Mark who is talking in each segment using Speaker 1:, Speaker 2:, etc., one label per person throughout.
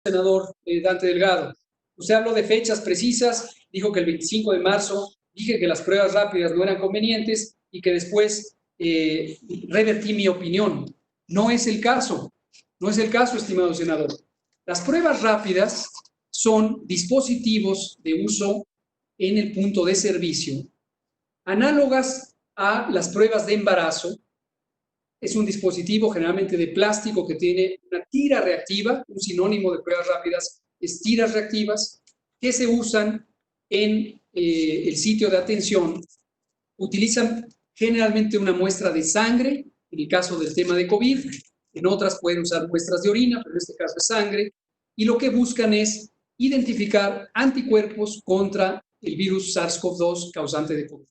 Speaker 1: senador Dante Delgado. Usted habló de fechas precisas, dijo que el 25 de marzo dije que las pruebas rápidas no eran convenientes y que después revertí mi opinión. No es el caso, no es el caso, estimado senador. Las pruebas rápidas son dispositivos de uso en el punto de servicio, análogas a las pruebas de embarazo. Es un dispositivo generalmente de plástico que tiene una tira reactiva, un sinónimo de pruebas rápidas es tiras reactivas, que se usan en el sitio de atención. Utilizan generalmente una muestra de sangre, en el caso del tema de COVID, en otras pueden usar muestras de orina, pero en este caso es sangre, y lo que buscan es identificar anticuerpos contra el virus SARS-CoV-2 causante de COVID.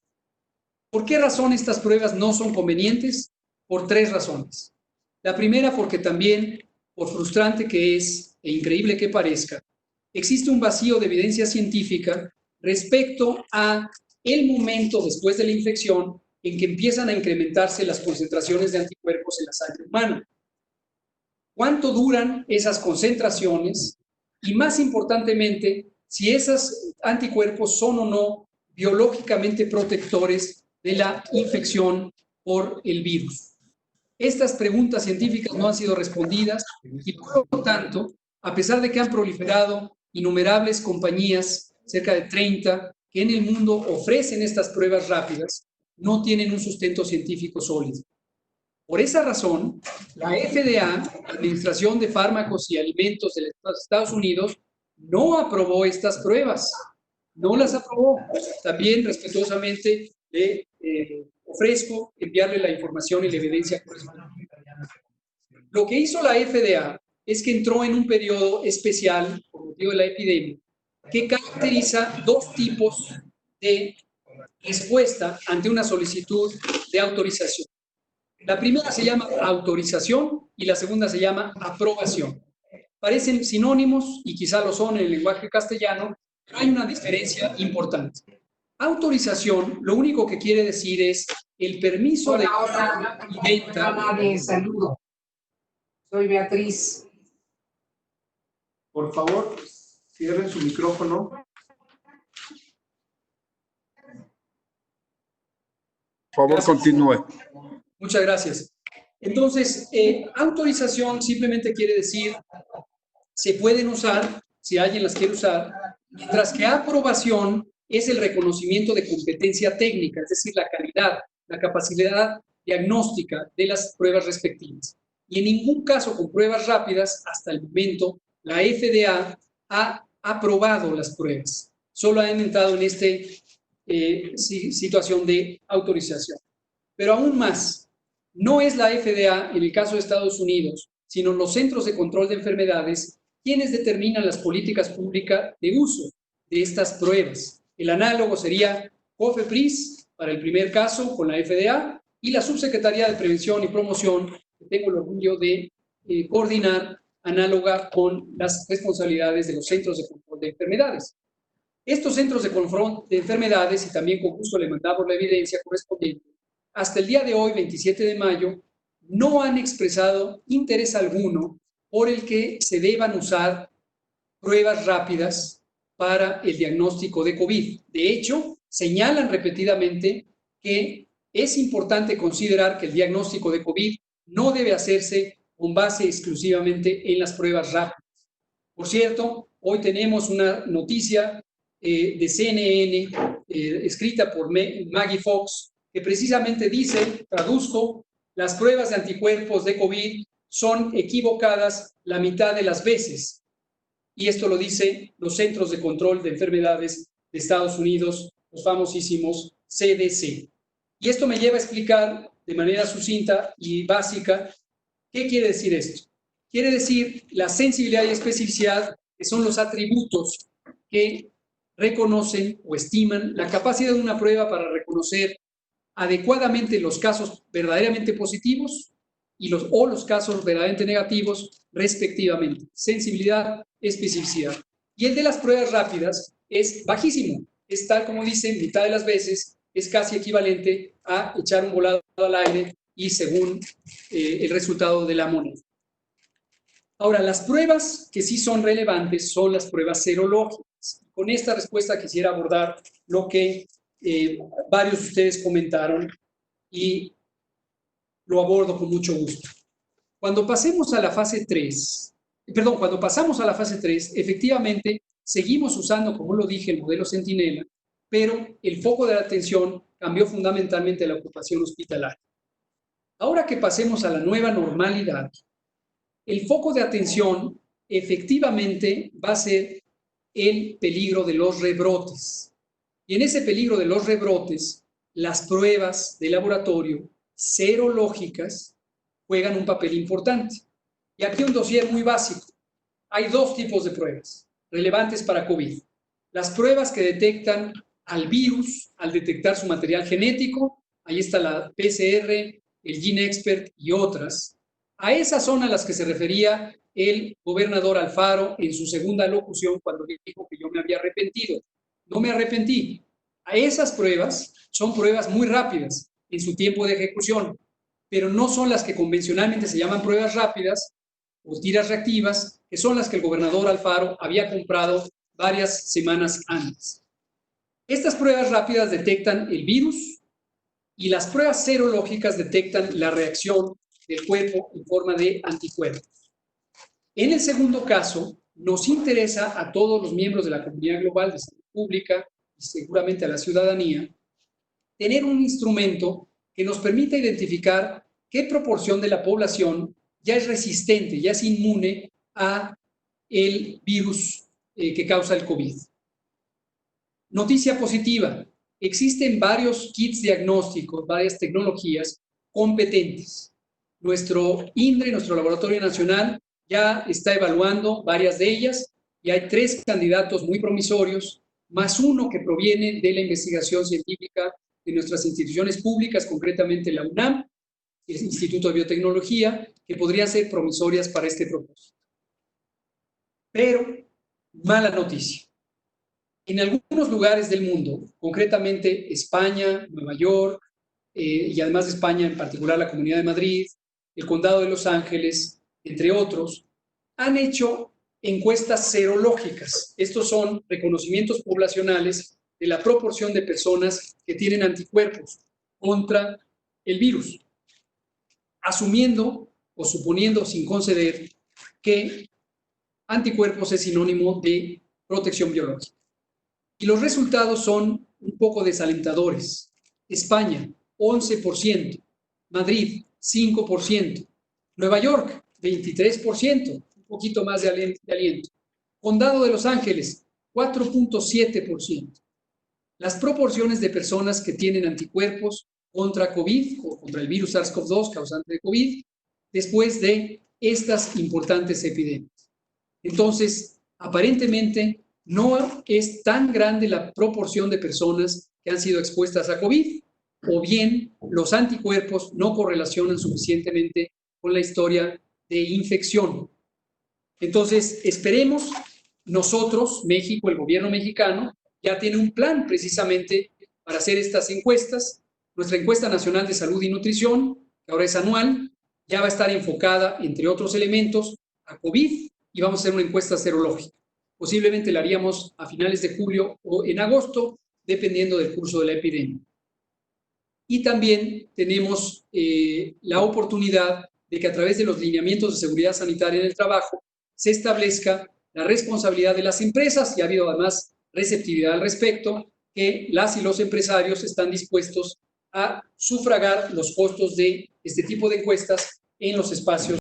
Speaker 1: ¿Por qué razón estas pruebas no son convenientes? Por tres razones. La primera, porque también, por frustrante que es e increíble que parezca, existe un vacío de evidencia científica respecto a el momento después de la infección en que empiezan a incrementarse las concentraciones de anticuerpos en la sangre humana. ¿Cuánto duran esas concentraciones? Y más importantemente, si esos anticuerpos son o no biológicamente protectores de la infección por el virus. Estas preguntas científicas no han sido respondidas y por lo tanto, a pesar de que han proliferado innumerables compañías, cerca de 30, que en el mundo ofrecen estas pruebas rápidas, no tienen un sustento científico sólido. Por esa razón, la FDA, Administración de Fármacos y Alimentos de los Estados Unidos, no aprobó estas pruebas, no las aprobó. También respetuosamente le ofrezco enviarle la información y la evidencia correspondiente. Lo que hizo la FDA es que entró en un periodo especial, por motivo de la epidemia, que caracteriza dos tipos de respuesta ante una solicitud de autorización. La primera se llama autorización y la segunda se llama aprobación. Parecen sinónimos y quizá lo son en el lenguaje castellano, pero hay una diferencia importante. Autorización, lo único que quiere decir es el permiso de venta.
Speaker 2: De saludo. Soy Beatriz.
Speaker 3: Por favor, cierren su micrófono. Por favor, continúe.
Speaker 1: Muchas gracias. Entonces, autorización simplemente quiere decir se pueden usar si alguien las quiere usar, mientras que aprobación es el reconocimiento de competencia técnica, es decir, la calidad, la capacidad diagnóstica de las pruebas respectivas. Y en ningún caso con pruebas rápidas, hasta el momento, la FDA ha aprobado las pruebas. Solo ha entrado en esta situación de autorización. Pero aún más, no es la FDA, en el caso de Estados Unidos, sino los Centros de Control de Enfermedades, quienes determinan las políticas públicas de uso de estas pruebas. El análogo sería COFEPRIS, para el primer caso, con la FDA, y la Subsecretaría de Prevención y Promoción, que tengo el orgullo de coordinar, análoga con las responsabilidades de los Centros de Control de Enfermedades. Estos Centros de Control de Enfermedades, y también con gusto le mandamos la evidencia correspondiente, hasta el día de hoy, 27 de mayo, no han expresado interés alguno por el que se deban usar pruebas rápidas para el diagnóstico de COVID. De hecho, señalan repetidamente que es importante considerar que el diagnóstico de COVID no debe hacerse con base exclusivamente en las pruebas rápidas. Por cierto, hoy tenemos una noticia de CNN escrita por Maggie Fox, que precisamente dice, traduzco, las pruebas de anticuerpos de COVID son equivocadas la mitad de las veces. Y esto lo dicen los Centros de Control de Enfermedades de Estados Unidos, los famosísimos CDC. Y esto me lleva a explicar de manera sucinta y básica qué quiere decir esto. Quiere decir la sensibilidad y especificidad, que son los atributos que reconocen o estiman la capacidad de una prueba para reconocer adecuadamente los casos verdaderamente positivos y los casos verdaderamente negativos, respectivamente. Sensibilidad, especificidad. Y el de las pruebas rápidas es bajísimo. Es tal como dicen, mitad de las veces es casi equivalente a echar un volado al aire y según el resultado de la moneda. Ahora, las pruebas que sí son relevantes son las pruebas serológicas. Con esta respuesta quisiera abordar lo que varios de ustedes comentaron y lo abordo con mucho gusto. Cuando pasamos a la fase 3, efectivamente seguimos usando, como lo dije, el modelo Centinela, pero el foco de la atención cambió fundamentalmente a la ocupación hospitalaria. Ahora que pasemos a la nueva normalidad, el foco de atención efectivamente va a ser el peligro de los rebrotes. Y en ese peligro de los rebrotes, las pruebas de laboratorio serológicas juegan un papel importante. Y aquí un dossier muy básico. Hay dos tipos de pruebas relevantes para COVID. Las pruebas que detectan al virus al detectar su material genético, ahí está la PCR, el GeneXpert y otras. A esas son a las que se refería el gobernador Alfaro en su segunda locución cuando dijo que yo me había arrepentido. No me arrepentí. A esas pruebas son pruebas muy rápidas en su tiempo de ejecución, pero no son las que convencionalmente se llaman pruebas rápidas o tiras reactivas, que son las que el gobernador Alfaro había comprado varias semanas antes. Estas pruebas rápidas detectan el virus y las pruebas serológicas detectan la reacción del cuerpo en forma de anticuerpos. En el segundo caso, nos interesa a todos los miembros de la comunidad global de salud pública y seguramente a la ciudadanía tener un instrumento que nos permita identificar qué proporción de la población ya es resistente, ya es inmune a el virus que causa el COVID. Noticia positiva, existen varios kits diagnósticos, varias tecnologías competentes. Nuestro INDRE, nuestro Laboratorio Nacional, ya está evaluando varias de ellas y hay 3 candidatos muy promisorios, más uno que proviene de la investigación científica de nuestras instituciones públicas, concretamente la UNAM, el Instituto de Biotecnología, que podrían ser promisorias para este propósito. Pero, mala noticia. En algunos lugares del mundo, concretamente España, Nueva York, y además de España, en particular la Comunidad de Madrid, el Condado de Los Ángeles, entre otros, han hecho encuestas serológicas. Estos son reconocimientos poblacionales de la proporción de personas que tienen anticuerpos contra el virus, asumiendo o suponiendo sin conceder que anticuerpos es sinónimo de protección biológica. Y los resultados son un poco desalentadores. España, 11%, Madrid, 5%, Nueva York, 23%, un poquito más de aliento. Condado de Los Ángeles, 4.7%. Las proporciones de personas que tienen anticuerpos contra COVID o contra el virus SARS-CoV-2 causante de COVID después de estas importantes epidemias. Entonces, aparentemente, no es tan grande la proporción de personas que han sido expuestas a COVID, o bien los anticuerpos no correlacionan suficientemente con la historia de infección. Entonces, esperemos, nosotros, México, el gobierno mexicano, ya tiene un plan precisamente para hacer estas encuestas. Nuestra encuesta nacional de salud y nutrición, que ahora es anual, ya va a estar enfocada, entre otros elementos, a COVID y vamos a hacer una encuesta serológica. Posiblemente la haríamos a finales de julio o en agosto, dependiendo del curso de la epidemia. Y también tenemos la oportunidad de que a través de los lineamientos de seguridad sanitaria en el trabajo se establezca la responsabilidad de las empresas, y ha habido además receptividad al respecto, que las y los empresarios están dispuestos a sufragar los costos de este tipo de encuestas en los espacios